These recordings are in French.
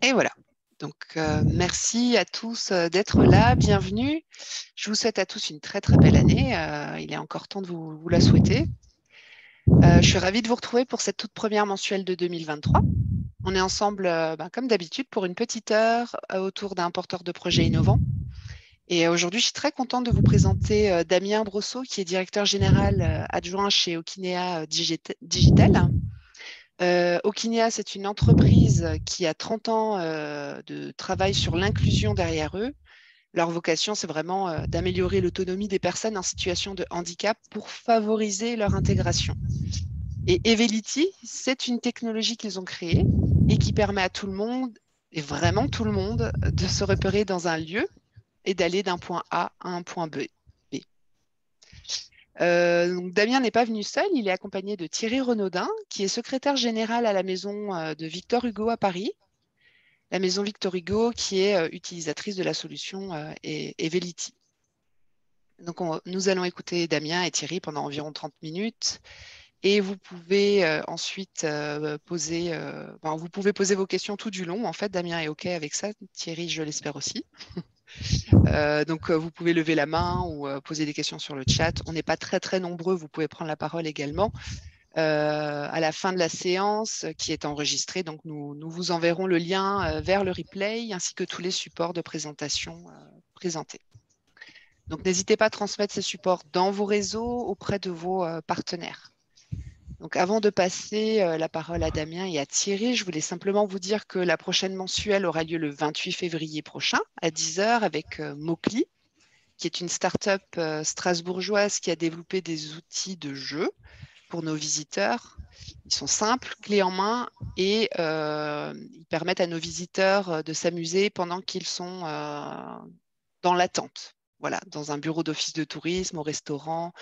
Et voilà. Donc, merci à tous d'être là. Bienvenue. Je vous souhaite à tous une très, très belle année. Il est encore temps de vous la souhaiter. Je suis ravie de vous retrouver pour cette toute première mensuelle de 2023. On est ensemble, comme d'habitude, pour une petite heure autour d'un porteur de projet innovant. Et aujourd'hui, je suis très contente de vous présenter Damien Brosseau, qui est directeur général adjoint chez Okinea Digital. Okinea, c'est une entreprise qui a 30 ans de travail sur l'inclusion derrière eux. Leur vocation, c'est vraiment d'améliorer l'autonomie des personnes en situation de handicap pour favoriser leur intégration. Et Evelity, c'est une technologie qu'ils ont créée et qui permet à tout le monde, et vraiment tout le monde, de se repérer dans un lieu et d'aller d'un point A à un point B. Donc Damien n'est pas venu seul, il est accompagné de Thierry Renaudin, qui est secrétaire général à la maison de Victor Hugo à Paris. La maison Victor Hugo qui est utilisatrice de la solution Evelity. Donc nous allons écouter Damien et Thierry pendant environ 30 minutes et vous pouvez ensuite vous pouvez poser vos questions tout du long. En fait, Damien est OK avec ça, Thierry, je l'espère aussi. Donc, vous pouvez lever la main ou poser des questions sur le chat. On n'est pas très, très nombreux. Vous pouvez prendre la parole également à la fin de la séance qui est enregistrée. Donc, nous vous enverrons le lien vers le replay ainsi que tous les supports de présentation présentés. Donc, n'hésitez pas à transmettre ces supports dans vos réseaux auprès de vos partenaires. Donc, avant de passer la parole à Damien et à Thierry, je voulais simplement vous dire que la prochaine mensuelle aura lieu le 28 février prochain à 10 heures avec Mocli, qui est une start-up strasbourgeoise qui a développé des outils de jeu pour nos visiteurs. Ils sont simples, clés en main, et ils permettent à nos visiteurs de s'amuser pendant qu'ils sont dans l'attente. Voilà, dans un bureau d'office de tourisme, au restaurant,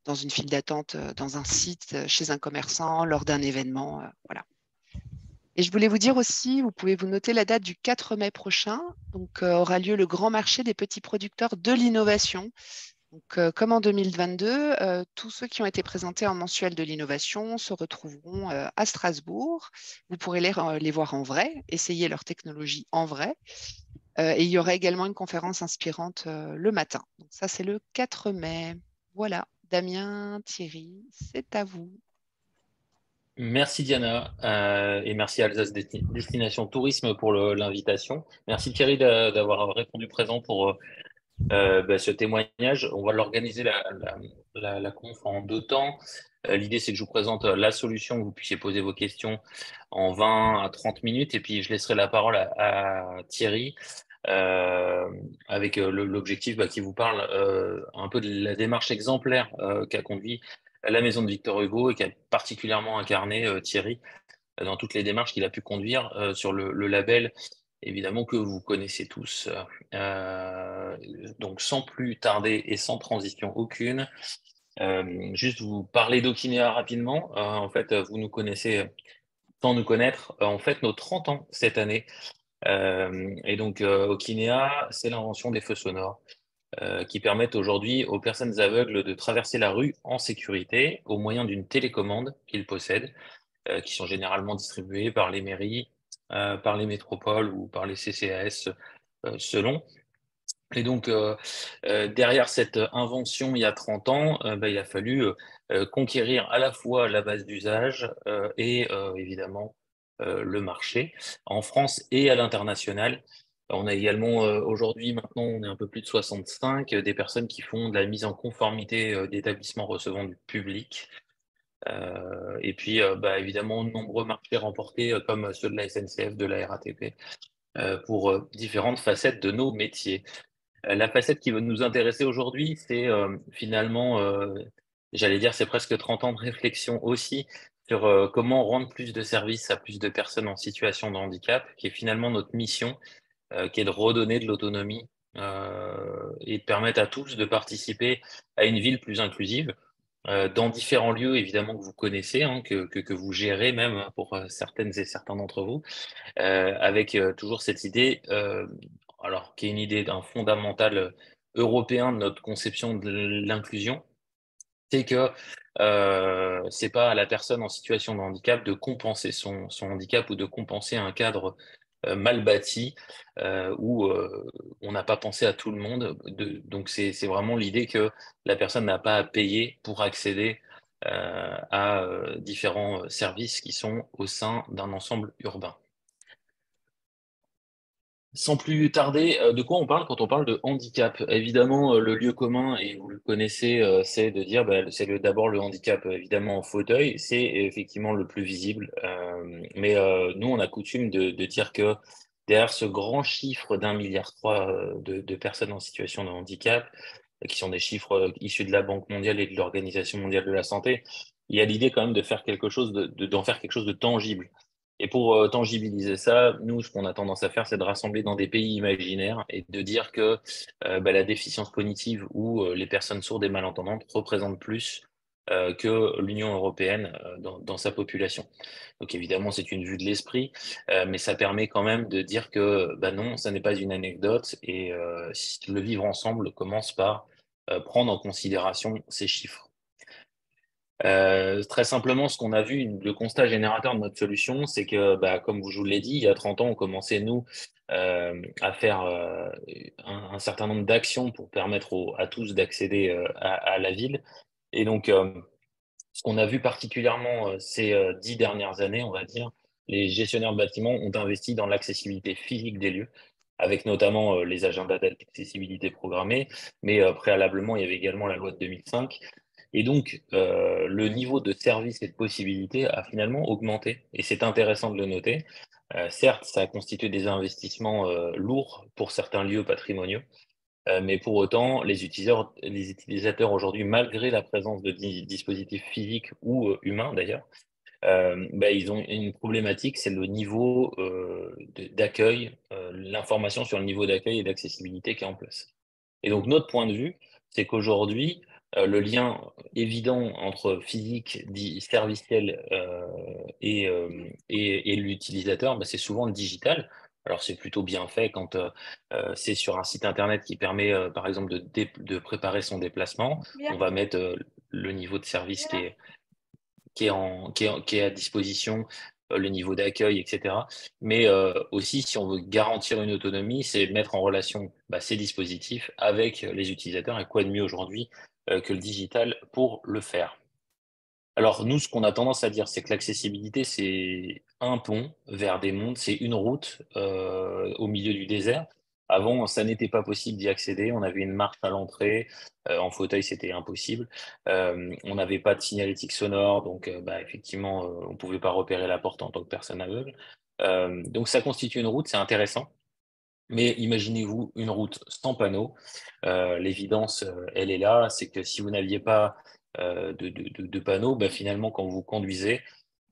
dans une file d'attente, dans un site, chez un commerçant, lors d'un événement. Voilà. Et je voulais vous dire aussi, vous pouvez vous noter la date du 4 mai prochain. Donc, aura lieu le grand marché des petits producteurs de l'innovation. Donc, comme en 2022, tous ceux qui ont été présentés en mensuel de l'innovation se retrouveront à Strasbourg. Vous pourrez les voir en vrai, essayer leur technologie en vrai. Et il y aura également une conférence inspirante le matin. Donc ça, c'est le 4 mai. Voilà, Damien, Thierry, c'est à vous. Merci Diana et merci Alsace Destination Tourisme pour l'invitation. Merci Thierry d'avoir répondu présent pour ce témoignage. On va l'organiser la conf en deux temps. L'idée c'est que je vous présente la solution, que vous puissiez poser vos questions en 20 à 30 minutes et puis je laisserai la parole à Thierry avec l'objectif qui vous parle un peu de la démarche exemplaire qu'a conduit la maison de Victor Hugo et qui a particulièrement incarné Thierry dans toutes les démarches qu'il a pu conduire sur le label, évidemment, que vous connaissez tous. Euh, donc, sans plus tarder et sans transition aucune, juste vous parler d'Okinea rapidement. En fait, vous nous connaissez sans nous connaître. On fête nos 30 ans cette année. Et donc, Okinea, c'est l'invention des feux sonores qui permettent aujourd'hui aux personnes aveugles de traverser la rue en sécurité au moyen d'une télécommande qu'ils possèdent, qui sont généralement distribuées par les mairies, par les métropoles ou par les CCAS selon. Et donc, derrière cette invention il y a 30 ans, il a fallu conquérir à la fois la base d'usage et évidemment le marché en France et à l'international. On a également aujourd'hui, maintenant, on est un peu plus de 65 des personnes qui font de la mise en conformité d'établissements recevant du public. Et puis, évidemment, de nombreux marchés remportés comme ceux de la SNCF, de la RATP, pour différentes facettes de nos métiers. La facette qui va nous intéresser aujourd'hui, c'est finalement, j'allais dire, c'est presque 30 ans de réflexion aussi sur comment rendre plus de services à plus de personnes en situation de handicap, qui est finalement notre mission, qui est de redonner de l'autonomie et de permettre à tous de participer à une ville plus inclusive dans différents lieux, évidemment, que vous connaissez, hein, que vous gérez même pour certaines et certains d'entre vous, avec toujours cette idée, alors qui est une idée d'un fondamental européen de notre conception de l'inclusion, c'est que c'est pas à la personne en situation de handicap de compenser son handicap ou de compenser un cadre mal bâti, où on n'a pas pensé à tout le monde. Donc c'est vraiment l'idée que la personne n'a pas à payer pour accéder à différents services qui sont au sein d'un ensemble urbain. Sans plus tarder, de quoi on parle quand on parle de handicap? Évidemment, le lieu commun, et vous le connaissez, c'est de dire, bah, c'est d'abord le handicap, évidemment, en fauteuil, c'est effectivement le plus visible. Mais nous, on a coutume de dire que derrière ce grand chiffre d'1,3 milliard de personnes en situation de handicap, qui sont des chiffres issus de la Banque mondiale et de l'Organisation mondiale de la santé, il y a l'idée quand même de faire quelque chose, d'en faire quelque chose de tangible. Et pour tangibiliser ça, nous, ce qu'on a tendance à faire, c'est de rassembler dans des pays imaginaires et de dire que bah, la déficience cognitive ou les personnes sourdes et malentendantes représentent plus que l'Union européenne dans sa population. Donc évidemment, c'est une vue de l'esprit, mais ça permet quand même de dire que bah non, ça n'est pas une anecdote et le vivre ensemble commence par prendre en considération ces chiffres. Très simplement, ce qu'on a vu, le constat générateur de notre solution, c'est que, bah, comme je vous l'ai dit, il y a 30 ans, on commençait, nous, à faire un certain nombre d'actions pour permettre à tous d'accéder à la ville. Et donc, ce qu'on a vu particulièrement ces 10 dernières années, on va dire, les gestionnaires de bâtiments ont investi dans l'accessibilité physique des lieux, avec notamment les agendas d'accessibilité programmés, mais préalablement, il y avait également la loi de 2005. Et donc, le niveau de service et de possibilités a finalement augmenté. Et c'est intéressant de le noter. Certes, ça a constitué des investissements lourds pour certains lieux patrimoniaux, mais pour autant, les utilisateurs aujourd'hui, malgré la présence de dispositifs physiques ou humains d'ailleurs, bah, ils ont une problématique, c'est le niveau d'accueil, l'information sur le niveau d'accueil et d'accessibilité qui est en place. Et donc, notre point de vue, c'est qu'aujourd'hui, le lien évident entre physique, dit serviciel, et l'utilisateur, bah, c'est souvent le digital. Alors, c'est plutôt bien fait quand c'est sur un site internet qui permet, par exemple, de préparer son déplacement. On va mettre le niveau de service qui est à disposition, le niveau d'accueil, etc. Mais aussi, si on veut garantir une autonomie, c'est mettre en relation bah, ces dispositifs avec les utilisateurs. Et quoi de mieux aujourd'hui que le digital pour le faire? Alors nous, ce qu'on a tendance à dire, c'est que l'accessibilité, c'est un pont vers des mondes, c'est une route au milieu du désert. Avant, ça n'était pas possible d'y accéder. On avait une marche à l'entrée. En fauteuil, c'était impossible. On n'avait pas de signalétique sonore, donc bah, effectivement, on ne pouvait pas repérer la porte en tant que personne aveugle. Donc ça constitue une route, c'est intéressant. Mais imaginez-vous une route sans panneau. L'évidence, elle est là, c'est que si vous n'aviez pas de panneau, bah, finalement, quand vous conduisez,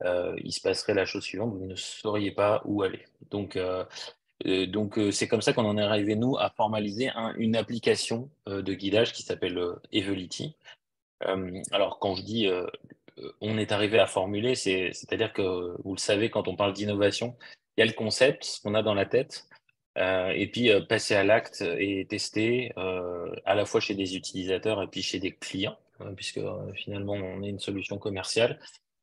il se passerait la chose suivante, vous ne sauriez pas où aller. Donc, c'est comme ça qu'on en est arrivé, nous, à formaliser une application de guidage qui s'appelle Evelity. Alors, quand je dis on est arrivé à formuler, c'est-à-dire que, vous le savez, quand on parle d'innovation, il y a le concept, ce qu'on a dans la tête, et puis passer à l'acte et tester à la fois chez des utilisateurs et puis chez des clients, puisque finalement, on est une solution commerciale.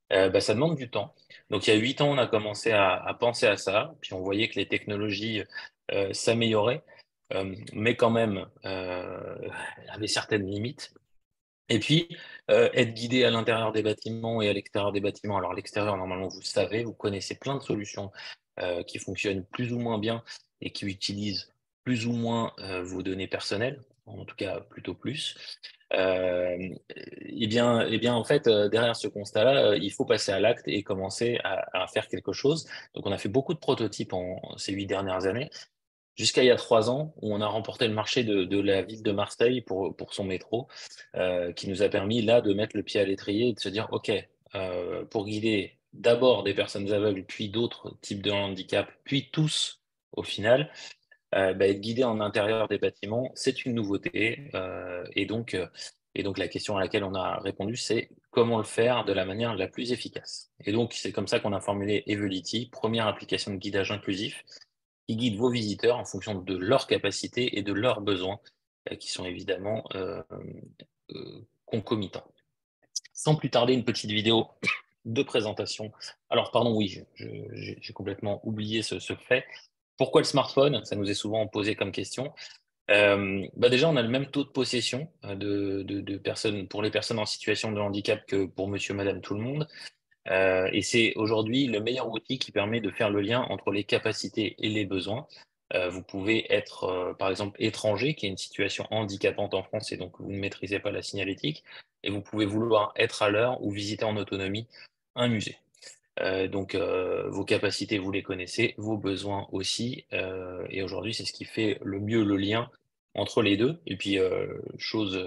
Bah, ça demande du temps. Donc, il y a 8 ans, on a commencé à penser à ça, puis on voyait que les technologies s'amélioraient, mais quand même avaient certaines limites. Et puis, être guidé à l'intérieur des bâtiments et à l'extérieur des bâtiments. Alors, l'extérieur, normalement, vous le savez, vous connaissez plein de solutions qui fonctionnent plus ou moins bien et qui utilisent plus ou moins vos données personnelles, en tout cas plutôt plus. Eh bien, en fait, derrière ce constat-là, il faut passer à l'acte et commencer à faire quelque chose. Donc, on a fait beaucoup de prototypes en ces 8 dernières années, jusqu'à il y a 3 ans, où on a remporté le marché de la ville de Marseille pour son métro, qui nous a permis là de mettre le pied à l'étrier et de se dire, OK, pour guider d'abord des personnes aveugles, puis d'autres types de handicap, puis tous au final, bah, être guidé en intérieur des bâtiments, c'est une nouveauté. Et donc la question à laquelle on a répondu, c'est comment le faire de la manière la plus efficace. Et donc, c'est comme ça qu'on a formulé Evelity, première application de guidage inclusif qui guide vos visiteurs en fonction de leurs capacités et de leurs besoins, qui sont évidemment concomitants. Sans plus tarder, une petite vidéo de présentation. Alors, pardon, oui, j'ai complètement oublié ce fait. Pourquoi le smartphone? Ça nous est souvent posé comme question. Déjà, on a le même taux de possession de personnes, pour les personnes en situation de handicap que pour monsieur, madame, tout le monde. Et c'est aujourd'hui le meilleur outil qui permet de faire le lien entre les capacités et les besoins. Vous pouvez être, par exemple, étranger, qui est une situation handicapante en France et donc vous ne maîtrisez pas la signalétique, et vous pouvez vouloir être à l'heure ou visiter en autonomie un musée. Vos capacités, vous les connaissez, vos besoins aussi. Et aujourd'hui, c'est ce qui fait le mieux le lien entre les deux. Et puis, chose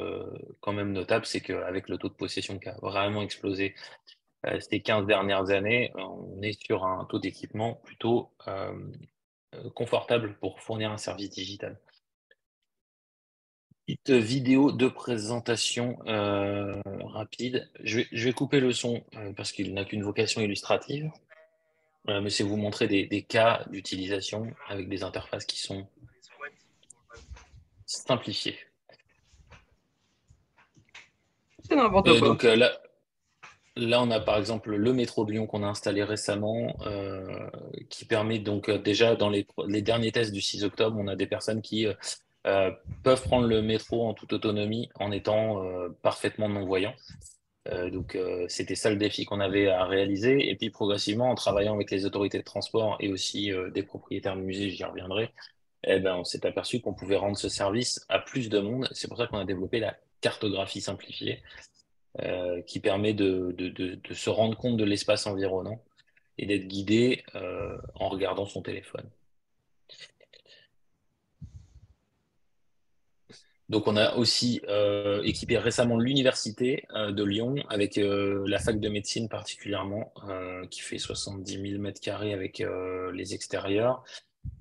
quand même notable, c'est qu'avec le taux de possession qui a vraiment explosé ces 15 dernières années, on est sur un taux d'équipement plutôt confortable pour fournir un service digital. Petite vidéo de présentation rapide. Je vais couper le son parce qu'il n'a qu'une vocation illustrative. Mais c'est vous montrer des cas d'utilisation avec des interfaces qui sont simplifiées. C'est n'importe quoi. Là, on a par exemple le métro de Lyon qu'on a installé récemment, qui permet donc déjà dans les derniers tests du 6 octobre, on a des personnes qui peuvent prendre le métro en toute autonomie en étant parfaitement non-voyants. C'était ça le défi qu'on avait à réaliser. Et puis progressivement, en travaillant avec les autorités de transport et aussi des propriétaires de musées, j'y reviendrai, on s'est aperçu qu'on pouvait rendre ce service à plus de monde. C'est pour ça qu'on a développé la cartographie simplifiée, qui permet de se rendre compte de l'espace environnant et d'être guidé en regardant son téléphone. Donc, on a aussi équipé récemment l'université de Lyon avec la fac de médecine particulièrement, qui fait 70 000 m² avec les extérieurs.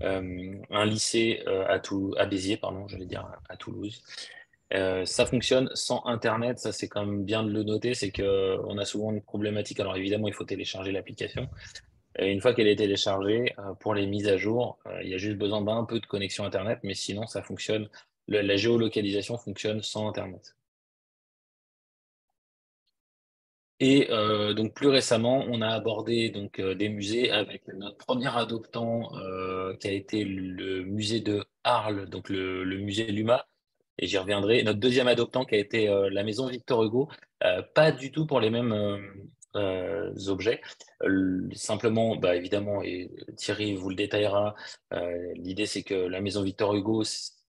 Un lycée à Béziers, pardon, j'allais dire à Toulouse. Ça fonctionne sans Internet, ça c'est quand même bien de le noter, c'est qu'on a souvent une problématique. Alors évidemment, il faut télécharger l'application. Et une fois qu'elle est téléchargée, pour les mises à jour, il y a juste besoin d'un peu de connexion Internet, mais sinon ça fonctionne. La géolocalisation fonctionne sans Internet. Et donc plus récemment, on a abordé donc des musées avec notre premier adoptant qui a été le musée de Arles, donc le musée Luma. Et j'y reviendrai. Notre deuxième adoptant qui a été la maison Victor Hugo, pas du tout pour les mêmes objets. Simplement, évidemment, et Thierry vous le détaillera, l'idée c'est que la maison Victor Hugo,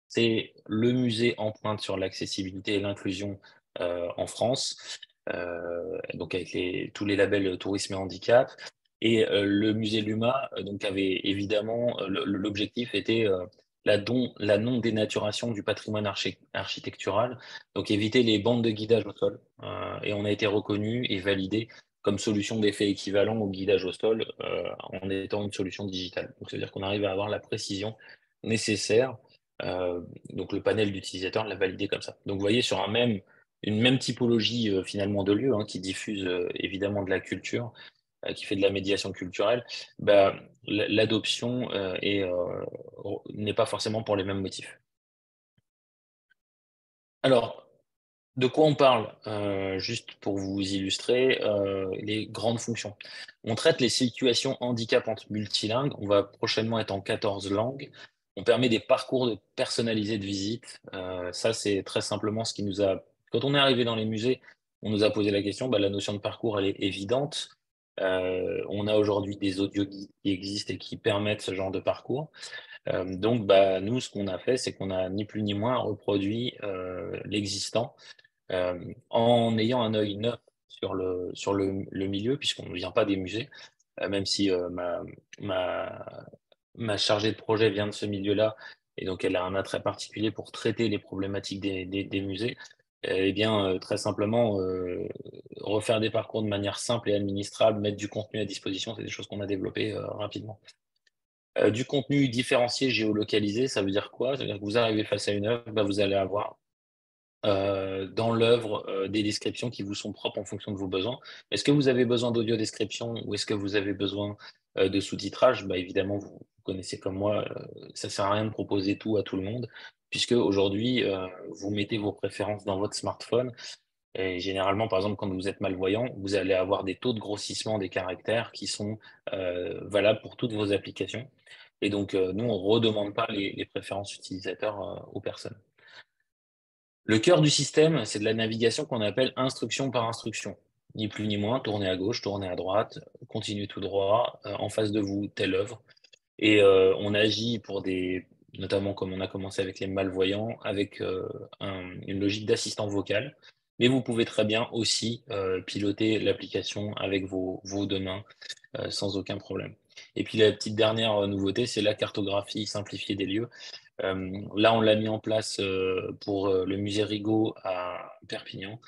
c'est le musée en pointe sur l'accessibilité et l'inclusion en France, donc avec tous les labels tourisme et handicap. Et le musée Luma, donc avait évidemment, l'objectif était la non-dénaturation du patrimoine architectural, donc éviter les bandes de guidage au sol. Et on a été reconnu et validé comme solution d'effet équivalent au guidage au sol en étant une solution digitale. Donc, c'est-à-dire qu'on arrive à avoir la précision nécessaire. Donc, le panel d'utilisateurs l'a validé comme ça. Donc, vous voyez, sur une même typologie finalement de lieu qui diffuse évidemment de la culture, qui fait de la médiation culturelle, l'adoption n'est pas forcément pour les mêmes motifs. Alors, de quoi on parle? Juste pour vous illustrer les grandes fonctions. On traite les situations handicapantes multilingues. On va prochainement être en 14 langues. On permet des parcours personnalisés de visite. Ça, c'est très simplement ce qui nous a... Quand on est arrivé dans les musées, on nous a posé la question. La notion de parcours, elle est évidente. On a aujourd'hui des audioguides qui existent et qui permettent ce genre de parcours. Nous, ce qu'on a fait, c'est qu'on a ni plus ni moins reproduit l'existant en ayant un œil neuf sur le milieu, puisqu'on ne vient pas des musées, même si ma chargée de projet vient de ce milieu-là, et donc elle a un attrait particulier pour traiter les problématiques des musées. Très simplement, refaire des parcours de manière simple et administrable, mettre du contenu à disposition, c'est des choses qu'on a développées rapidement. Du contenu différencié, géolocalisé, ça veut dire quoi? Ça veut dire que vous arrivez face à une œuvre, vous allez avoir dans l'œuvre des descriptions qui vous sont propres en fonction de vos besoins. Est-ce que vous avez besoin d'audio description ou est-ce que vous avez besoin de sous-titrage? Évidemment, vous connaissez comme moi, ça ne sert à rien de proposer tout à tout le monde, puisque aujourd'hui, vous mettez vos préférences dans votre smartphone. Et généralement, par exemple, quand vous êtes malvoyant, vous allez avoir des taux de grossissement des caractères qui sont valables pour toutes vos applications. Et donc, nous, on ne redemande pas les préférences utilisateurs aux personnes. Le cœur du système, c'est de la navigation qu'on appelle instruction par instruction. Ni plus ni moins, tournez à gauche, tournez à droite, continuez tout droit, en face de vous, telle œuvre. Et on agit notamment comme on a commencé avec les malvoyants, avec une logique d'assistant vocal. Mais vous pouvez très bien aussi piloter l'application avec vos deux mains sans aucun problème. Et puis la petite dernière nouveauté, c'est la cartographie simplifiée des lieux. Là, on l'a mis en place pour le musée Rigaud à Perpignan,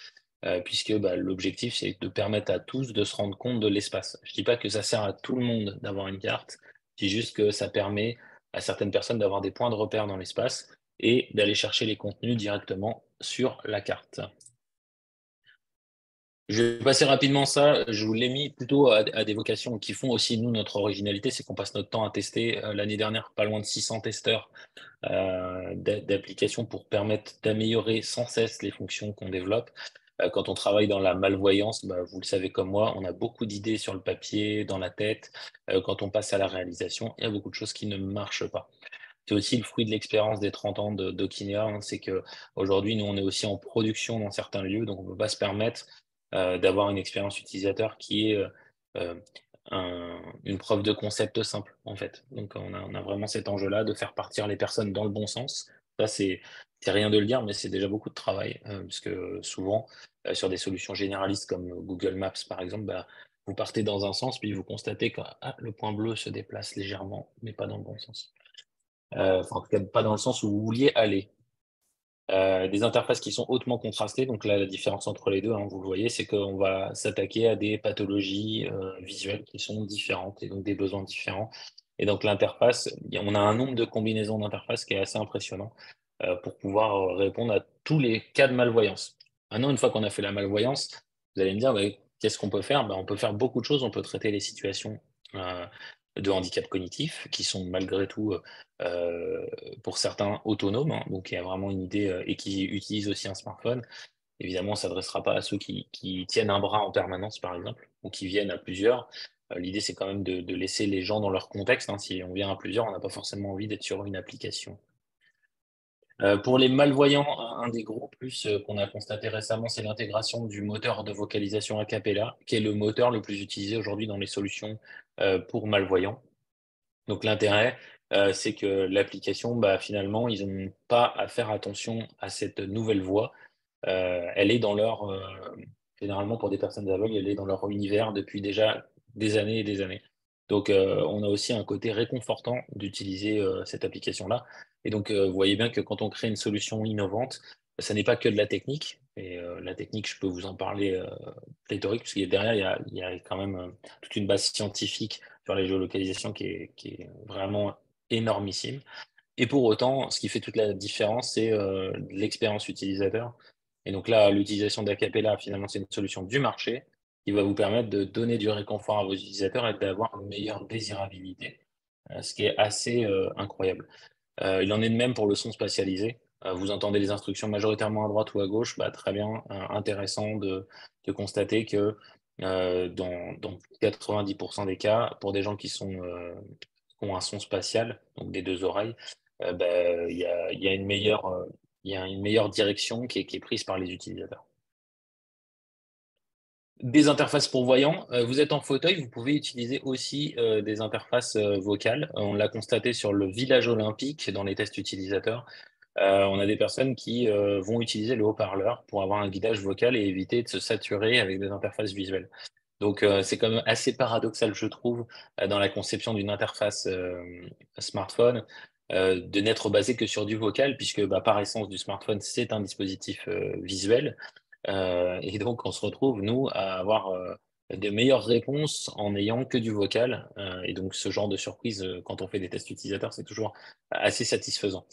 puisque l'objectif, c'est de permettre à tous de se rendre compte de l'espace. Je ne dis pas que ça sert à tout le monde d'avoir une carte, je dis juste que ça permet à certaines personnes d'avoir des points de repère dans l'espace et d'aller chercher les contenus directement sur la carte. Je vais passer rapidement ça. Je vous l'ai mis plutôt à des vocations qui font aussi, nous, notre originalité, c'est qu'on passe notre temps à tester. L'année dernière, pas loin de 600 testeurs d'applications pour permettre d'améliorer sans cesse les fonctions qu'on développe. Quand on travaille dans la malvoyance, vous le savez comme moi, on a beaucoup d'idées sur le papier, dans la tête. Quand on passe à la réalisation, il y a beaucoup de choses qui ne marchent pas. C'est aussi le fruit de l'expérience des 30 ans d'Okinia, c'est qu'aujourd'hui, nous, on est aussi en production dans certains lieux, donc on ne peut pas se permettre d'avoir une expérience utilisateur qui est une preuve de concept simple, en fait. Donc, on a vraiment cet enjeu-là de faire partir les personnes dans le bon sens. Ça, c'est rien de le dire, mais c'est déjà beaucoup de travail, parce que souvent, sur des solutions généralistes comme Google Maps, par exemple, vous partez dans un sens, puis vous constatez que le point bleu se déplace légèrement, mais pas dans le bon sens. En tout cas, pas dans le sens où vous vouliez aller. Des interfaces qui sont hautement contrastées. Donc là, la différence entre les deux, vous le voyez, c'est qu'on va s'attaquer à des pathologies visuelles qui sont différentes et donc des besoins différents. Et donc l'interface, on a un nombre de combinaisons d'interfaces qui est assez impressionnant pour pouvoir répondre à tous les cas de malvoyance. Maintenant, une fois qu'on a fait la malvoyance, vous allez me dire, qu'est-ce qu'on peut faire? On peut faire beaucoup de choses. On peut traiter les situations de handicap cognitif qui sont malgré tout pour certains autonomes, donc il y a vraiment une idée et qui utilisent aussi un smartphone. Évidemment, on ne s'adressera pas à ceux qui tiennent un bras en permanence, par exemple, ou qui viennent à plusieurs. L'idée, c'est quand même de laisser les gens dans leur contexte. Si on vient à plusieurs, on n'a pas forcément envie d'être sur une application. Pour les malvoyants, un des gros plus qu'on a constaté récemment, c'est l'intégration du moteur de vocalisation a cappella, qui est le moteur le plus utilisé aujourd'hui dans les solutions pour malvoyants. Donc l'intérêt, c'est que l'application, finalement, ils n'ont pas à faire attention à cette nouvelle voix. Elle est dans généralement pour des personnes aveugles, elle est dans leur univers depuis déjà des années et des années. Donc on a aussi un côté réconfortant d'utiliser cette application-là. Et donc vous voyez bien que quand on crée une solution innovante, ça n'est pas que de la technique. Et la technique, je peux vous en parler pléthorique, parce qu'il derrière, il y a quand même toute une base scientifique sur les géolocalisations qui est vraiment énormissime. Et pour autant, ce qui fait toute la différence, c'est l'expérience utilisateur. Et donc là, l'utilisation d'Acapella, finalement, c'est une solution du marché qui va vous permettre de donner du réconfort à vos utilisateurs et d'avoir une meilleure désirabilité, ce qui est assez incroyable. Il en est de même pour le son spatialisé. Vous entendez les instructions majoritairement à droite ou à gauche, très bien, intéressant de constater que dans 90% des cas, pour des gens qui ont un son spatial, donc des deux oreilles, il y a une meilleure direction qui est prise par les utilisateurs. Des interfaces pour voyants. Vous êtes en fauteuil, vous pouvez utiliser aussi des interfaces vocales. On l'a constaté sur le village olympique dans les tests utilisateurs. On a des personnes qui vont utiliser le haut-parleur pour avoir un guidage vocal et éviter de se saturer avec des interfaces visuelles. Donc c'est quand même assez paradoxal, je trouve, dans la conception d'une interface smartphone, de n'être basé que sur du vocal, puisque par essence du smartphone, c'est un dispositif visuel. Et donc on se retrouve, nous, à avoir de meilleures réponses en n'ayant que du vocal. Et donc ce genre de surprise, quand on fait des tests utilisateurs, c'est toujours assez satisfaisant.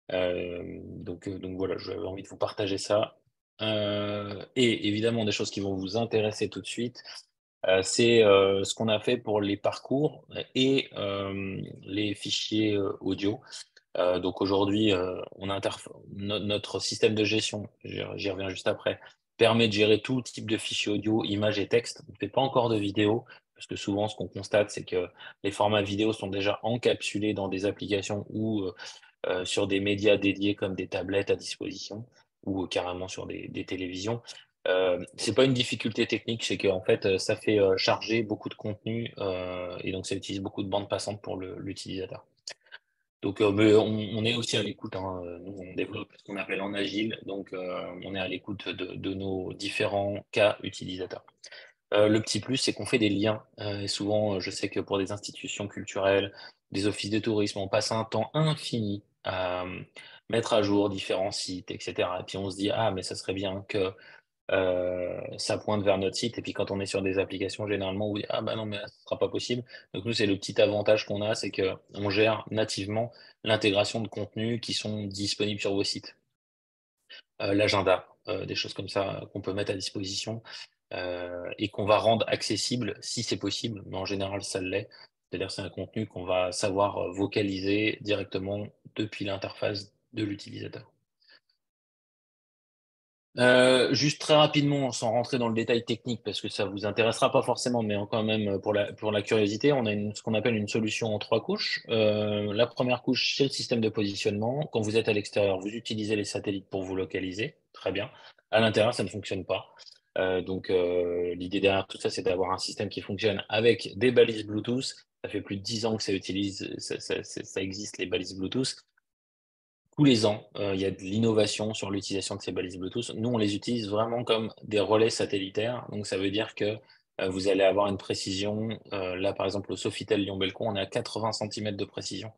Donc voilà, j'avais envie de vous partager ça. Et évidemment, des choses qui vont vous intéresser tout de suite, c'est ce qu'on a fait pour les parcours et les fichiers audio. Donc aujourd'hui, notre système de gestion, j'y reviens juste après, permet de gérer tout type de fichiers audio, images et textes. On ne fait pas encore de vidéo, parce que souvent, ce qu'on constate, c'est que les formats vidéo sont déjà encapsulés dans des applications ou sur des médias dédiés comme des tablettes à disposition ou carrément sur des télévisions. C'est pas une difficulté technique, c'est qu'en fait, ça fait charger beaucoup de contenu et donc ça utilise beaucoup de bandes passantes pour l'utilisateur. Donc, mais on est aussi à l'écoute, hein. Nous, on développe ce qu'on appelle en agile, donc on est à l'écoute de nos différents cas utilisateurs. Le petit plus, c'est qu'on fait des liens. Et souvent, je sais que pour des institutions culturelles, des offices de tourisme, on passe un temps infini à mettre à jour différents sites, etc. Et puis on se dit, ah, mais ça serait bien que ça pointe vers notre site. Et puis quand on est sur des applications, généralement, on dit, ah bah non, mais ce sera pas possible. Donc nous, c'est le petit avantage qu'on a, c'est qu'on gère nativement l'intégration de contenus qui sont disponibles sur vos sites. L'agenda, des choses comme ça qu'on peut mettre à disposition et qu'on va rendre accessible si c'est possible, mais en général, ça l'est. C'est-à-dire c'est un contenu qu'on va savoir vocaliser directement depuis l'interface de l'utilisateur. Juste très rapidement, sans rentrer dans le détail technique, parce que ça vous intéressera pas forcément, mais quand même pour la curiosité, on a ce qu'on appelle une solution en 3 couches. La première couche, c'est le système de positionnement. Quand vous êtes à l'extérieur, vous utilisez les satellites pour vous localiser. Très bien. À l'intérieur, ça ne fonctionne pas. Donc, l'idée derrière tout ça, c'est d'avoir un système qui fonctionne avec des balises Bluetooth. Ça fait plus de 10 ans que ça existe, les balises Bluetooth. Tous les ans, il y a de l'innovation sur l'utilisation de ces balises Bluetooth. Nous, on les utilise vraiment comme des relais satellitaires. Donc, ça veut dire que vous allez avoir une précision. Là, par exemple, au Sofitel Lyon-Bellecon, on est à 80 cm de précision.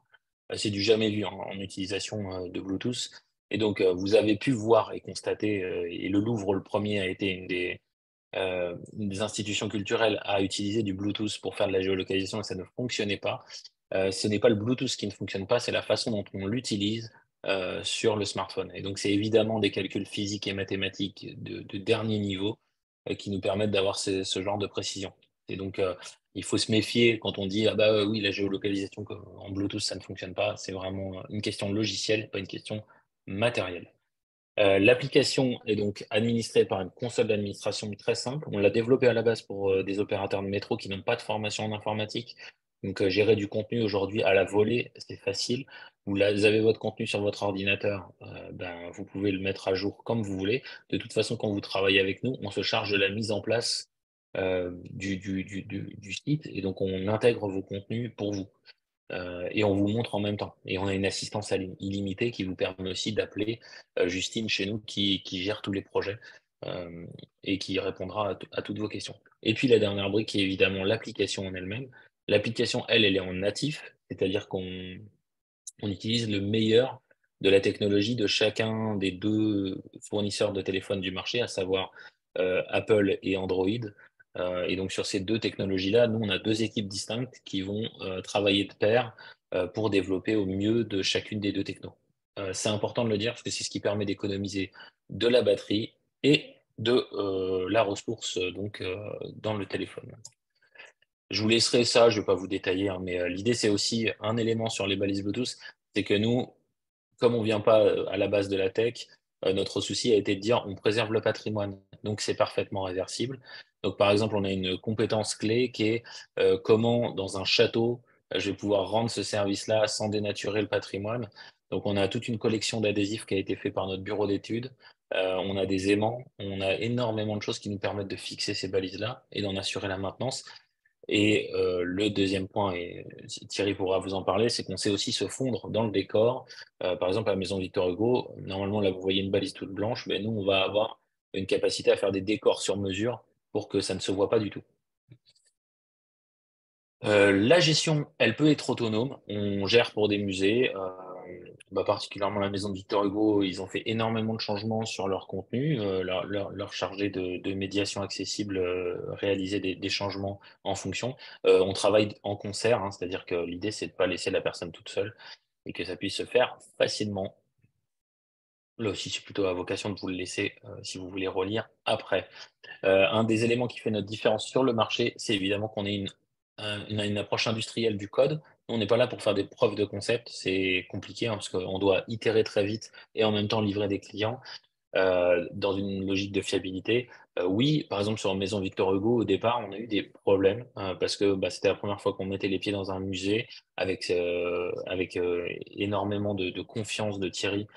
C'est du jamais vu en utilisation de Bluetooth. Et donc, vous avez pu voir et constater, et le Louvre, le premier, a été une des institutions culturelles à utiliser du Bluetooth pour faire de la géolocalisation et ça ne fonctionnait pas. Ce n'est pas le Bluetooth qui ne fonctionne pas, c'est la façon dont on l'utilise sur le smartphone. Et donc, c'est évidemment des calculs physiques et mathématiques de dernier niveau qui nous permettent d'avoir ce genre de précision. Et donc, il faut se méfier quand on dit ah bah oui, la géolocalisation en Bluetooth, ça ne fonctionne pas. C'est vraiment une question logicielle, pas une question matérielle. L'application est donc administrée par une console d'administration très simple. On l'a développée à la base pour des opérateurs de métro qui n'ont pas de formation en informatique. Donc, gérer du contenu aujourd'hui à la volée, c'est facile. Vous avez votre contenu sur votre ordinateur, vous pouvez le mettre à jour comme vous voulez. De toute façon, quand vous travaillez avec nous, on se charge de la mise en place du site et donc on intègre vos contenus pour vous. Et on vous montre en même temps. Et on a une assistance illimitée qui vous permet aussi d'appeler Justine chez nous qui gère tous les projets et qui répondra à toutes vos questions. Et puis la dernière brique qui est évidemment l'application en elle-même. L'application, elle est en natif, c'est-à-dire qu'on utilise le meilleur de la technologie de chacun des 2 fournisseurs de téléphones du marché, à savoir Apple et Android. Et donc sur ces 2 technologies-là, nous, on a 2 équipes distinctes qui vont travailler de pair pour développer au mieux de chacune des 2 technos. C'est important de le dire parce que c'est ce qui permet d'économiser de la batterie et de la ressource donc dans le téléphone. Je vous laisserai ça, je ne vais pas vous détailler, hein, mais l'idée c'est aussi un élément sur les balises Bluetooth, c'est que nous, comme on ne vient pas à la base de la tech, notre souci a été de dire on préserve le patrimoine, donc c'est parfaitement réversible. Donc par exemple, on a une compétence clé qui est comment dans un château, je vais pouvoir rendre ce service-là sans dénaturer le patrimoine. Donc on a toute une collection d'adhésifs qui a été fait par notre bureau d'études. On a des aimants, on a énormément de choses qui nous permettent de fixer ces balises-là et d'en assurer la maintenance. Et le deuxième point, et Thierry pourra vous en parler, c'est qu'on sait aussi se fondre dans le décor. Par exemple, à la maison Victor Hugo, normalement, là, vous voyez une balise toute blanche, mais nous, on va avoir une capacité à faire des décors sur mesure pour que ça ne se voit pas du tout. La gestion, elle peut être autonome. On gère pour des musées, particulièrement la maison de Victor Hugo, ils ont fait énormément de changements sur leur contenu. Leur chargé de médiation accessible réalisait des changements en fonction. On travaille en concert, hein, c'est-à-dire que l'idée, c'est de ne pas laisser la personne toute seule et que ça puisse se faire facilement. Là aussi, c'est plutôt à vocation de vous le laisser si vous voulez relire après. Un des éléments qui fait notre différence sur le marché, c'est évidemment qu'on ait une approche industrielle du code. On n'est pas là pour faire des preuves de concept, c'est compliqué hein, parce qu'on doit itérer très vite et en même temps livrer des clients. dans une logique de fiabilité. Oui, par exemple, sur la maison Victor Hugo, au départ, on a eu des problèmes parce que c'était la première fois qu'on mettait les pieds dans un musée avec énormément de confiance de Thierry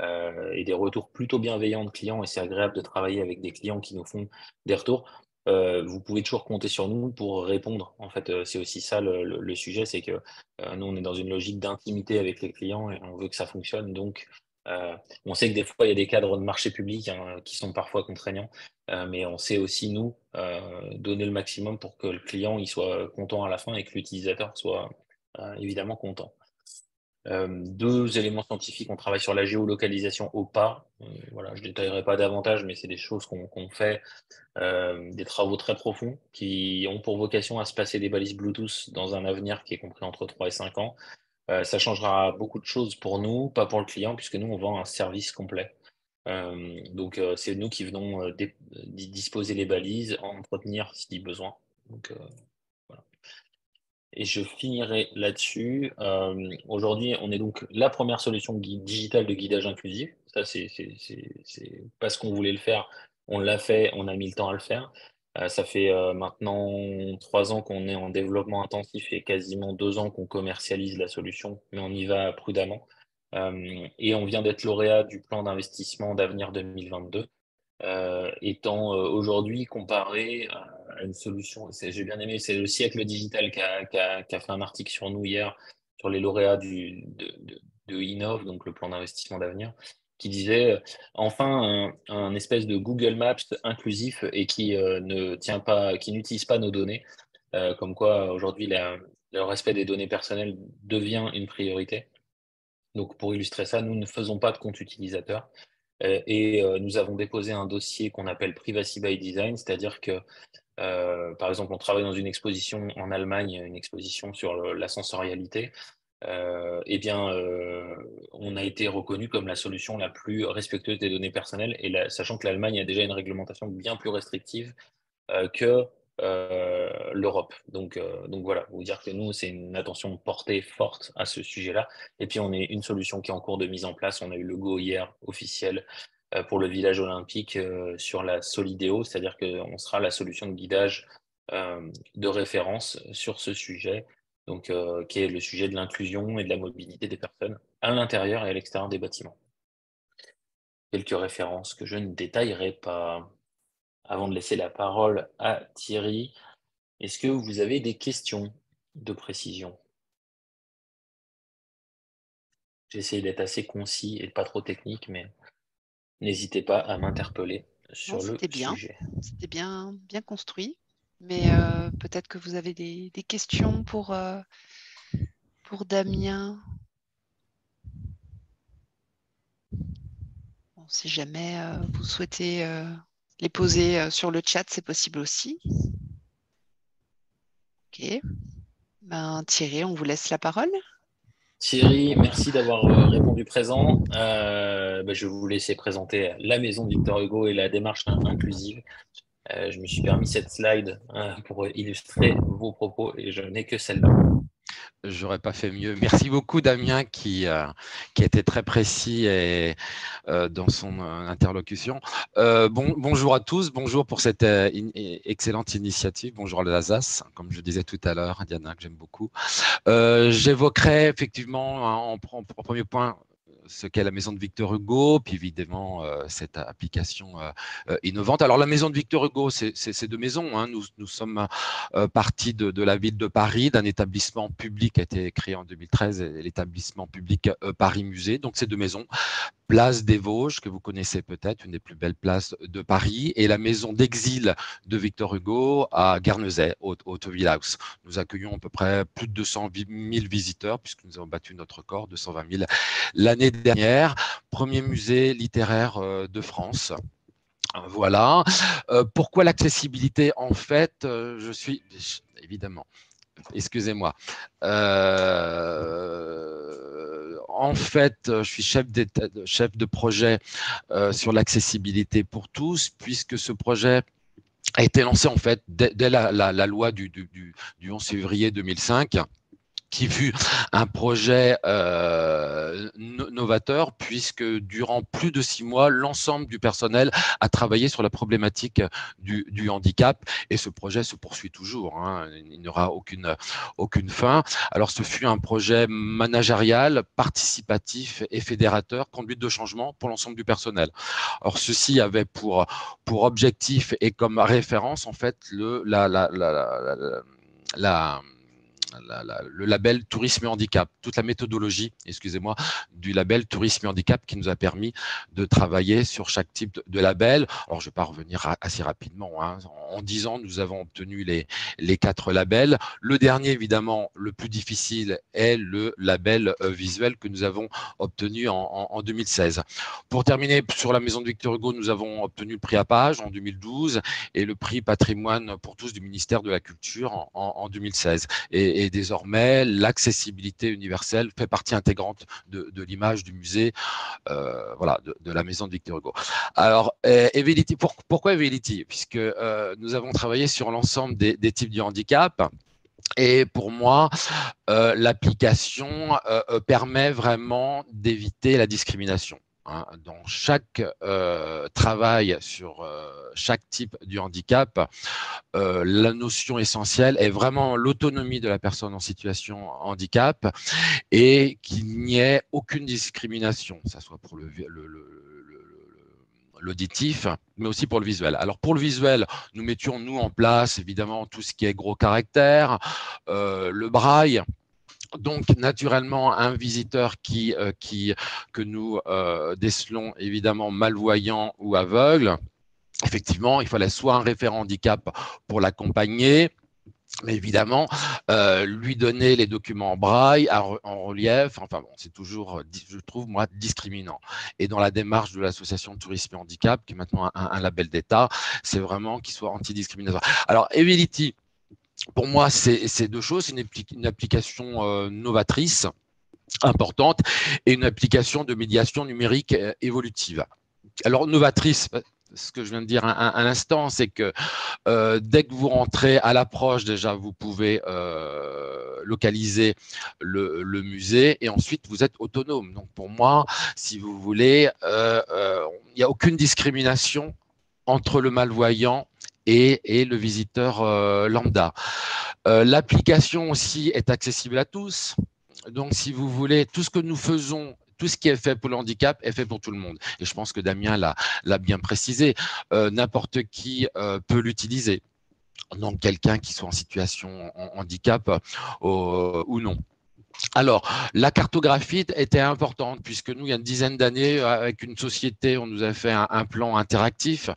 et des retours plutôt bienveillants de clients. Et c'est agréable de travailler avec des clients qui nous font des retours. Vous pouvez toujours compter sur nous pour répondre. En fait, c'est aussi ça le sujet, c'est que nous, on est dans une logique d'intimité avec les clients et on veut que ça fonctionne. Donc, on sait que des fois, il y a des cadres de marché public qui sont parfois contraignants, mais on sait aussi, nous, donner le maximum pour que le client il soit content à la fin et que l'utilisateur soit évidemment content. Deux éléments scientifiques, on travaille sur la géolocalisation au pas. Voilà, je ne détaillerai pas davantage, mais c'est des choses qu'on fait, des travaux très profonds qui ont pour vocation à se passer des balises Bluetooth dans un avenir qui est compris entre 3 et 5 ans. Ça changera beaucoup de choses pour nous, pas pour le client, puisque nous, on vend un service complet. Donc, c'est nous qui venons disposer les balises, entretenir si besoin. Donc, voilà. Et je finirai là-dessus. Aujourd'hui, on est donc la première solution digitale de guidage inclusif. Ça, c'est parce qu'on voulait le faire. On l'a fait, on a mis le temps à le faire. Ça fait maintenant 3 ans qu'on est en développement intensif et quasiment 2 ans qu'on commercialise la solution, mais on y va prudemment. Et on vient d'être lauréat du plan d'investissement d'avenir 2022, étant aujourd'hui comparé à une solution. J'ai bien aimé, c'est le siècle digital qui a fait un article sur nous hier, sur les lauréats de Innov, donc le plan d'investissement d'avenir, qui disait enfin un espèce de Google Maps inclusif et qui ne tient pas, qui n'utilise pas nos données, comme quoi aujourd'hui le respect des données personnelles devient une priorité. Donc pour illustrer ça, nous ne faisons pas de compte utilisateur et nous avons déposé un dossier qu'on appelle Privacy by Design, c'est-à-dire que par exemple, on travaille dans une exposition en Allemagne, une exposition sur la sensorialité. Eh bien, on a été reconnu comme la solution la plus respectueuse des données personnelles, et sachant que l'Allemagne a déjà une réglementation bien plus restrictive que l'Europe. Donc voilà, vous dire que nous, c'est une attention portée forte à ce sujet-là. Et puis, on est une solution qui est en cours de mise en place. On a eu le go hier officiel pour le village olympique sur la Solidéo, c'est-à-dire qu'on sera la solution de guidage de référence sur ce sujet, donc qui est le sujet de l'inclusion et de la mobilité des personnes à l'intérieur et à l'extérieur des bâtiments. Quelques références que je ne détaillerai pas. Avant de laisser la parole à Thierry, est-ce que vous avez des questions de précision? J'ai essayé d'être assez concis et pas trop technique, mais n'hésitez pas à m'interpeller sur le sujet. C'était bien construit, mais peut-être que vous avez des questions pour Damien. Bon, si jamais vous souhaitez les poser sur le chat, c'est possible aussi. Ok. Thierry, on vous laisse la parole. Thierry, merci d'avoir répondu présent. Je vais vous laisser présenter la maison de Victor Hugo et la démarche inclusive. Je me suis permis cette slide pour illustrer vos propos et je n'ai que celle-là. J'aurais pas fait mieux. Merci beaucoup Damien qui a été très précis et, dans son interlocution. Bonjour à tous, bonjour pour cette excellente initiative. Bonjour à l'Alsace, comme je disais tout à l'heure, Diana, que j'aime beaucoup. J'évoquerai effectivement en premier point ce qu'est la maison de Victor Hugo, puis évidemment cette application innovante. Alors la maison de Victor Hugo, c'est deux maisons. Hein. Nous sommes partis de la ville de Paris, d'un établissement public qui a été créé en 2013, l'établissement public Paris Musée. Donc ces deux maisons, place des Vosges, que vous connaissez peut-être, une des plus belles places de Paris, et la maison d'exil de Victor Hugo à Guernesey, au Hauteville-House. Nous accueillons à peu près plus de 200 000 visiteurs, puisque nous avons battu notre record, 220 000 l'année dernière. Premier musée littéraire de France. Voilà. Pourquoi l'accessibilité? En fait, je suis évidemment, excusez-moi. En fait, je suis chef de projet sur l'accessibilité pour tous, puisque ce projet a été lancé en fait dès la loi du 11 février 2005. qui fut un projet novateur, puisque durant plus de 6 mois, l'ensemble du personnel a travaillé sur la problématique du handicap, et ce projet se poursuit toujours, hein. Il n'y aura aucune fin. Alors, ce fut un projet managérial, participatif et fédérateur, conduite de changement pour l'ensemble du personnel. Alors, ceci avait pour objectif et comme référence, en fait, le label Tourisme et Handicap, toute la méthodologie, excusez-moi, du label Tourisme et Handicap qui nous a permis de travailler sur chaque type de label. Alors, je ne vais pas revenir assez rapidement, hein. En 10 ans, nous avons obtenu les 4 labels. Le dernier, évidemment, le plus difficile, est le label visuel que nous avons obtenu en 2016. Pour terminer, sur la Maison de Victor Hugo, nous avons obtenu le prix Apage en 2012 et le prix Patrimoine pour tous du ministère de la Culture en 2016. Et désormais, l'accessibilité universelle fait partie intégrante de l'image du musée, voilà, de la Maison de Victor Hugo. Alors, Evelity, pourquoi Evelity? Puisque nous avons travaillé sur l'ensemble des types de handicap. Et pour moi, l'application permet vraiment d'éviter la discrimination. Dans chaque travail sur chaque type de handicap, la notion essentielle est vraiment l'autonomie de la personne en situation de handicap et qu'il n'y ait aucune discrimination, que ce soit pour l'auditif, mais aussi pour le visuel. Alors, pour le visuel, nous mettions, nous, en place, évidemment, tout ce qui est gros caractères, le braille. Donc, naturellement, un visiteur que nous décelons, évidemment, malvoyant ou aveugle, effectivement, il fallait soit un référent handicap pour l'accompagner, mais évidemment, lui donner les documents en braille, en relief, enfin bon, c'est toujours, je trouve, moi, discriminant. Et dans la démarche de l'association de tourisme et handicap, qui est maintenant un label d'État, c'est vraiment qu'il soit antidiscriminatoire. Alors, Evelity, pour moi, c'est 2 choses. C'est une application novatrice, importante, et une application de médiation numérique évolutive. Alors, novatrice, ce que je viens de dire à l'instant, c'est que dès que vous rentrez à l'approche, déjà, vous pouvez localiser le musée et ensuite vous êtes autonome. Donc, pour moi, si vous voulez, il n'y a aucune discrimination entre le malvoyant et le visiteur lambda. L'application aussi est accessible à tous. Donc, si vous voulez, tout ce que nous faisons, tout ce qui est fait pour le handicap est fait pour tout le monde. Et je pense que Damien l'a bien précisé. N'importe qui peut l'utiliser. Donc, quelqu'un qui soit en situation handicap ou non. Alors, la cartographie était importante puisque nous, il y a une dizaine d'années, avec une société, on nous a fait un plan interactif,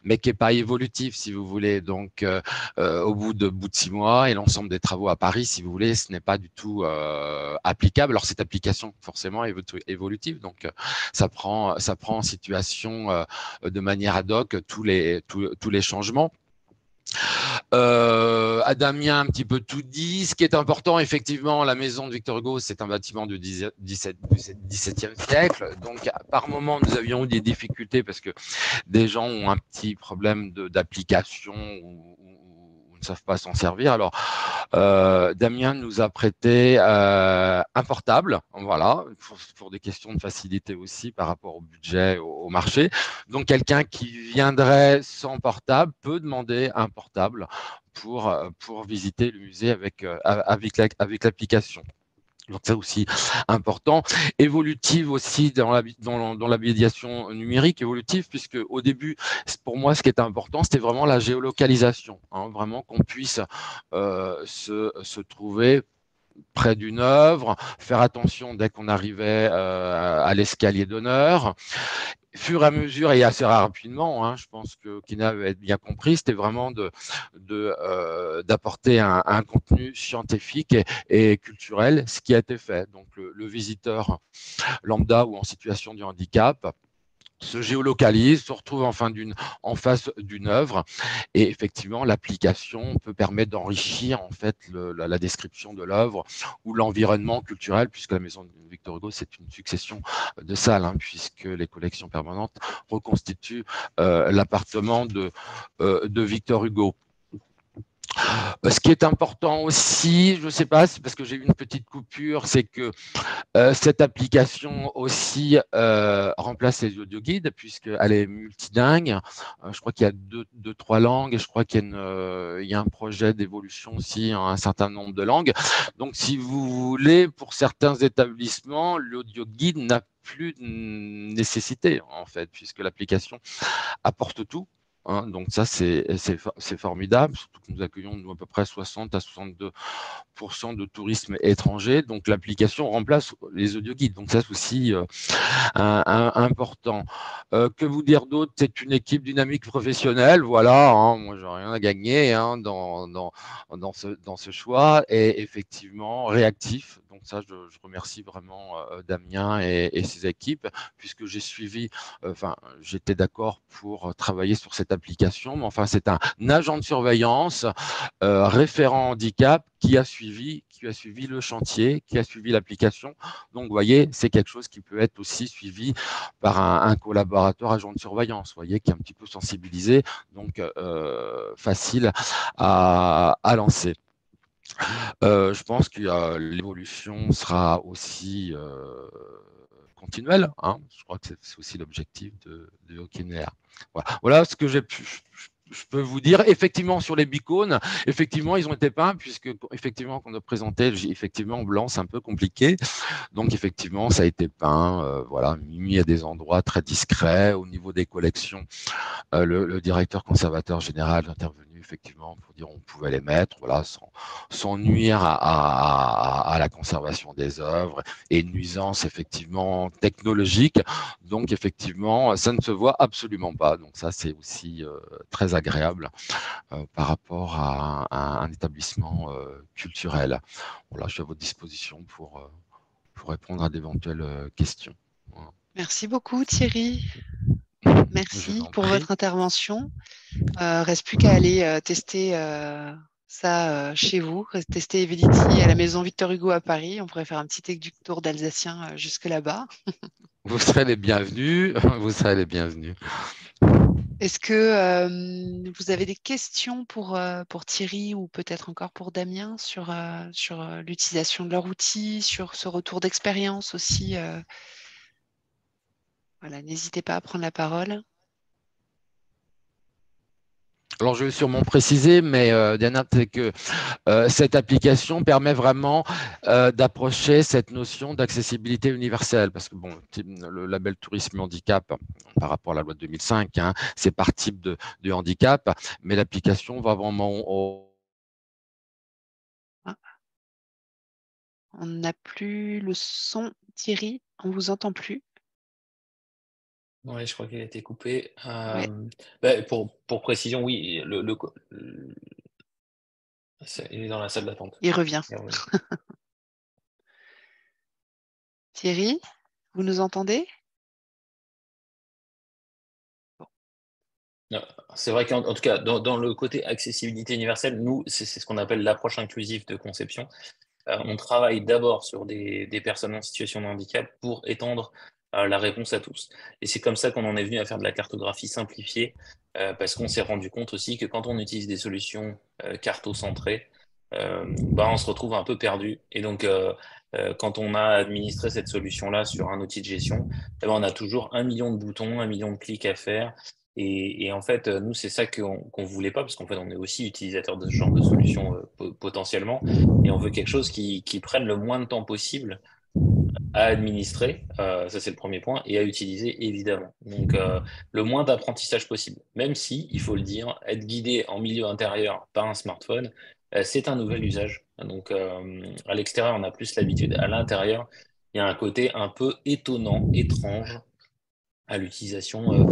mais qui n'est pas évolutif, si vous voulez. Donc, au bout de 6 mois et l'ensemble des travaux à Paris, si vous voulez, ce n'est pas du tout applicable. Alors, cette application, forcément, est évolutive, donc ça prend en situation de manière ad hoc tous les changements. Damien a un petit peu tout dit. Ce qui est important, effectivement, la maison de Victor Hugo, c'est un bâtiment du XVIIe siècle. Donc, par moment, nous avions eu des difficultés parce que des gens ont un petit problème d'application ou ne savent pas s'en servir. Alors, Damien nous a prêté un portable, voilà, pour des questions de facilité aussi par rapport au budget, au marché. Donc, quelqu'un qui viendrait sans portable peut demander un portable pour visiter le musée avec l'application. Donc, c'est aussi important. Évolutive aussi dans la médiation numérique, évolutive, puisque au début, pour moi, ce qui était important, c'était vraiment la géolocalisation, hein, vraiment qu'on puisse se trouver près d'une œuvre, faire attention dès qu'on arrivait à l'escalier d'honneur. Fur et à mesure et assez rapidement, hein, je pense que Kina avait bien compris, c'était vraiment d'apporter un contenu scientifique et culturel, ce qui a été fait. Donc, le visiteur lambda ou en situation de handicap se géolocalise, se retrouve en face d'une œuvre, et effectivement l'application peut permettre d'enrichir en fait la description de l'œuvre ou l'environnement culturel, puisque la maison de Victor Hugo c'est une succession de salles, hein, puisque les collections permanentes reconstituent l'appartement de Victor Hugo. Ce qui est important aussi, je ne sais pas, c'est parce que j'ai eu une petite coupure, c'est que cette application aussi remplace les audioguides puisqu'elle est multilingue. Je crois qu'il y a deux, trois langues et je crois qu'il y a un projet d'évolution aussi en un certain nombre de langues. Donc, si vous voulez, pour certains établissements, l'audioguide n'a plus de nécessité, en fait, puisque l'application apporte tout. Hein, donc ça, c'est formidable, surtout que nous accueillons à peu près 60 à 62% de tourisme étranger. Donc l'application remplace les audioguides. Donc ça, c'est aussi important. Que vous dire d'autre? C'est une équipe dynamique professionnelle. Voilà, hein, moi, j'ai rien à gagner hein, dans ce choix. Et effectivement, réactif. Donc ça, je remercie vraiment Damien et ses équipes, puisque j'ai suivi, j'étais d'accord pour travailler sur cette application, mais enfin, c'est un agent de surveillance, référent handicap, qui a suivi le chantier, qui a suivi l'application. Donc, vous voyez, c'est quelque chose qui peut être aussi suivi par un collaborateur agent de surveillance, vous voyez, qui est un petit peu sensibilisé, donc facile à lancer. Je pense que l'évolution sera aussi continuelle. Hein. Je crois que c'est aussi l'objectif de Hockey.Air. Voilà ce que je peux vous dire. Effectivement, sur les beacons, effectivement, ils ont été peints, puisque effectivement, quand on a présenté, effectivement, en blanc, c'est un peu compliqué. Donc, effectivement, ça a été peint, mis à des endroits très discrets. Au niveau des collections, le directeur conservateur général est intervenu effectivement pour dire on pouvait les mettre, sans nuire à la conservation des œuvres et nuisance effectivement technologique. Donc effectivement, ça ne se voit absolument pas. Donc ça, c'est aussi très agréable par rapport à un établissement culturel. Voilà, je suis à votre disposition pour répondre à d'éventuelles questions. Voilà. Merci beaucoup Thierry. Merci pour votre intervention. Reste plus qu'à aller tester ça chez vous, tester Evelity à la maison Victor Hugo à Paris. On pourrait faire un petit tour d'Alsacien jusque là-bas. Vous serez les bienvenus. Vous serez les bienvenus. Est-ce que vous avez des questions pour Thierry ou peut-être encore pour Damien sur l'utilisation de leur outil, sur ce retour d'expérience aussi Voilà, n'hésitez pas à prendre la parole. Alors, je vais sûrement préciser, mais Diana, c'est que cette application permet vraiment d'approcher cette notion d'accessibilité universelle. Parce que, bon, le label tourisme handicap, par rapport à la loi de 2005, hein, c'est par type de handicap, mais l'application va vraiment On n'a plus le son, Thierry, on ne vous entend plus. Oui, je crois qu'il a été coupé. Ouais. Pour précision, oui, il est dans la salle d'attente. Il revient. Thierry, vous nous entendez? C'est vrai qu'en tout cas, dans le côté accessibilité universelle, nous, c'est ce qu'on appelle l'approche inclusive de conception. On travaille d'abord sur des personnes en situation de handicap pour étendre la réponse à tous. Et c'est comme ça qu'on en est venu à faire de la cartographie simplifiée, parce qu'on s'est rendu compte aussi que quand on utilise des solutions cartocentrées, on se retrouve un peu perdu. Et donc, quand on a administré cette solution-là sur un outil de gestion, on a toujours 1 million de boutons, 1 million de clics à faire. Et en fait, nous, c'est ça qu'on voulait pas, parce qu'en fait, on est aussi utilisateur de ce genre de solutions potentiellement, et on veut quelque chose qui prenne le moins de temps possible à administrer, ça c'est le premier point, et à utiliser évidemment. Donc le moins d'apprentissage possible, même si, il faut le dire, être guidé en milieu intérieur par un smartphone, c'est un nouvel usage. Donc à l'extérieur, on a plus l'habitude. À l'intérieur, il y a un côté un peu étonnant, étrange à l'utilisation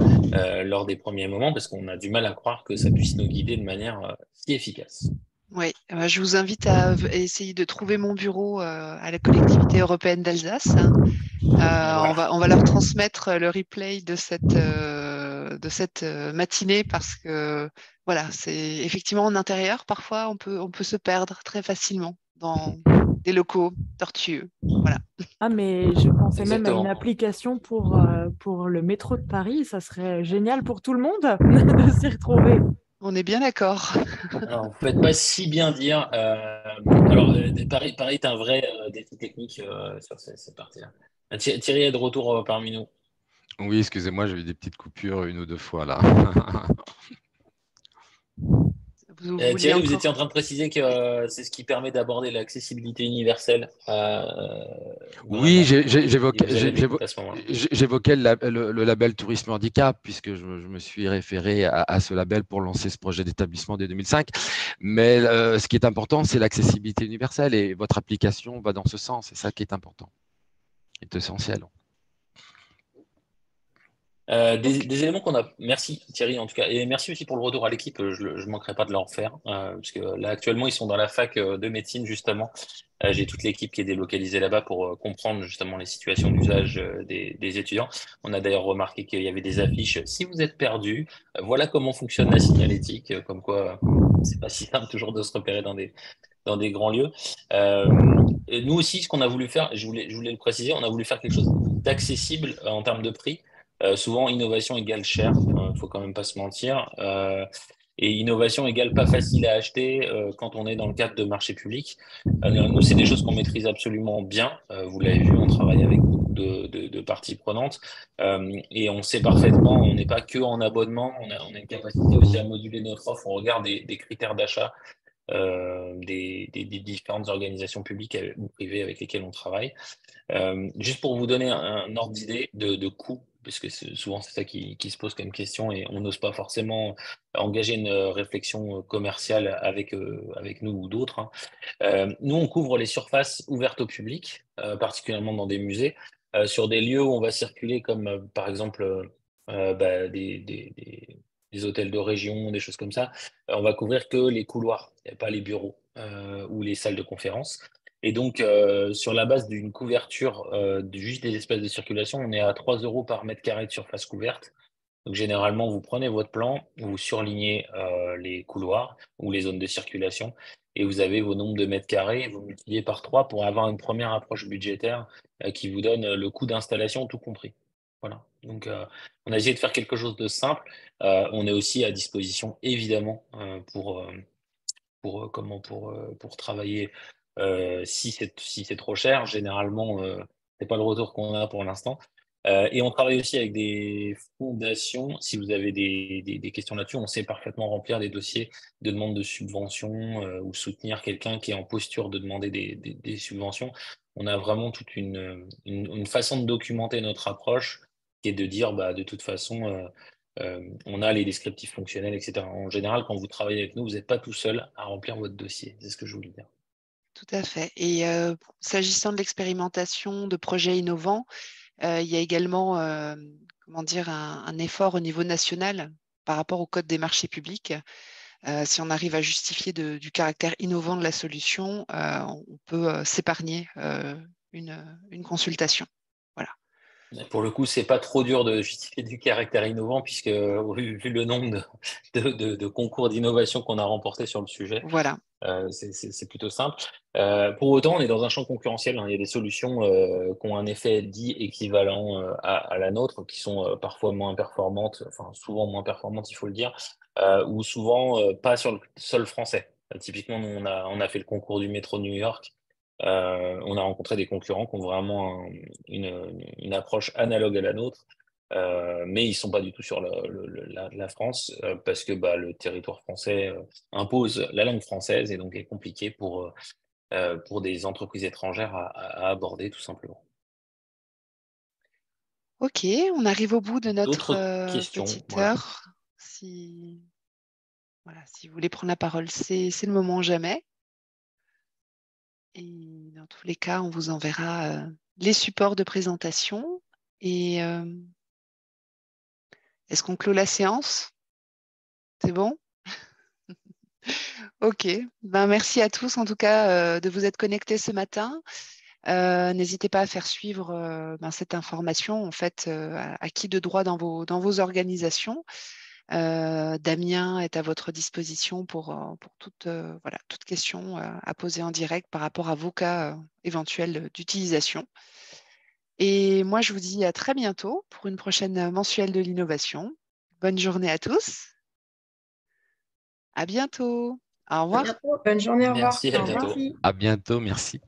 lors des premiers moments, parce qu'on a du mal à croire que ça puisse nous guider de manière si efficace. Oui, je vous invite à essayer de trouver mon bureau à la collectivité européenne d'Alsace. On va leur transmettre le replay de cette matinée parce que voilà, c'est effectivement en intérieur, parfois on peut se perdre très facilement dans des locaux tortueux. Voilà. Ah, mais je pensais même à une application pour le métro de Paris. Ça serait génial pour tout le monde de s'y retrouver. On est bien d'accord. Alors, vous ne faites pas si bien dire. Alors, Paris est un vrai défi technique sur cette partie-là. Thierry est de retour parmi nous. Oui, excusez-moi, j'ai eu des petites coupures une ou deux fois là. Vous vouliez Thierry, vous étiez encore... en train de préciser que c'est ce qui permet d'aborder l'accessibilité universelle. Oui, Vraiment. Et vous avez de l'écoute à ce moment-là. j'évoquais le label Tourisme Handicap, puisque je me suis référé à ce label pour lancer ce projet d'établissement dès 2005. Mais ce qui est important, c'est l'accessibilité universelle et votre application va dans ce sens. C'est ça qui est important, est essentiel. Des éléments qu'on a. Merci Thierry en tout cas. Et merci aussi pour le retour à l'équipe. Je ne manquerai pas de leur faire. Parce que là, actuellement, ils sont dans la fac de médecine, justement. J'ai toute l'équipe qui est délocalisée là-bas pour comprendre justement les situations d'usage des étudiants. On a d'ailleurs remarqué qu'il y avait des affiches. Si vous êtes perdu, voilà comment fonctionne la signalétique. Comme quoi, c'est pas si simple toujours de se repérer dans des grands lieux. Et nous aussi, ce qu'on a voulu faire, je voulais le préciser, on a voulu faire quelque chose d'accessible en termes de prix. Souvent, innovation égale cher, faut quand même pas se mentir. Et innovation égale pas facile à acheter quand on est dans le cadre de marché public. Nous, c'est des choses qu'on maîtrise absolument bien. Vous l'avez vu, on travaille avec beaucoup de parties prenantes. Et on sait parfaitement, on n'est pas que en abonnement, on a une capacité aussi à moduler notre offre. On regarde des critères d'achat des différentes organisations publiques ou privées avec lesquelles on travaille. Juste pour vous donner un ordre d'idée de coût, parce que souvent c'est ça qui se pose comme question et on n'ose pas forcément engager une réflexion commerciale avec nous ou d'autres, hein. Nous, on couvre les surfaces ouvertes au public, particulièrement dans des musées, sur des lieux où on va circuler comme par exemple des hôtels de région, des choses comme ça. On va couvrir que les couloirs, et pas les bureaux ou les salles de conférence. Et donc, sur la base d'une couverture juste des espaces de circulation, on est à 3 euros par mètre carré de surface couverte. Donc, généralement, vous prenez votre plan, vous surlignez les couloirs ou les zones de circulation et vous avez vos nombres de mètres carrés, vous multipliez par 3 pour avoir une première approche budgétaire qui vous donne le coût d'installation tout compris. Voilà. Donc, on a essayé de faire quelque chose de simple. On est aussi à disposition, évidemment, pour travailler si c'est trop cher. Généralement, c'est pas le retour qu'on a pour l'instant. Et on travaille aussi avec des fondations. Si vous avez des questions là-dessus, on sait parfaitement remplir des dossiers de demande de subvention ou soutenir quelqu'un qui est en posture de demander des subventions. On a vraiment toute une façon de documenter notre approche qui est de dire, bah, de toute façon, on a les descriptifs fonctionnels, etc. En général, quand vous travaillez avec nous, vous n'êtes pas tout seul à remplir votre dossier. C'est ce que je voulais dire. Tout à fait. Et s'agissant de l'expérimentation de projets innovants, il y a également comment dire, un effort au niveau national par rapport au Code des marchés publics. Si on arrive à justifier du caractère innovant de la solution, on peut s'épargner une consultation. Voilà. Pour le coup, c'est pas trop dur de justifier du caractère innovant puisque vu le nombre de concours d'innovation qu'on a remporté sur le sujet, Voilà. c'est plutôt simple. Pour autant, on est dans un champ concurrentiel, hein. Il y a des solutions qui ont un effet dit équivalent à la nôtre, qui sont parfois moins performantes, enfin souvent moins performantes, il faut le dire, ou souvent pas sur le sol français. Typiquement, nous, on a fait le concours du métro de New York. On a rencontré des concurrents qui ont vraiment une approche analogue à la nôtre, mais ils ne sont pas du tout sur la France parce que bah, le territoire français impose la langue française et donc est compliqué pour des entreprises étrangères à aborder tout simplement. Ok, on arrive au bout de notre D'autres questions, petite voilà. heure. Voilà, si vous voulez prendre la parole, c'est le moment ou jamais. Et dans tous les cas, on vous enverra les supports de présentation. Et est-ce qu'on clôt la séance? C'est bon? Ok. Ben, merci à tous en tout cas de vous être connectés ce matin. N'hésitez pas à faire suivre cette information en fait à qui de droit dans vos organisations. Damien est à votre disposition pour toute question à poser en direct par rapport à vos cas éventuels d'utilisation. Et moi, je vous dis à très bientôt pour une prochaine mensuelle de l'innovation. Bonne journée à tous. À bientôt. Au revoir. Bonne journée, au revoir. Merci, à bientôt. À bientôt, merci.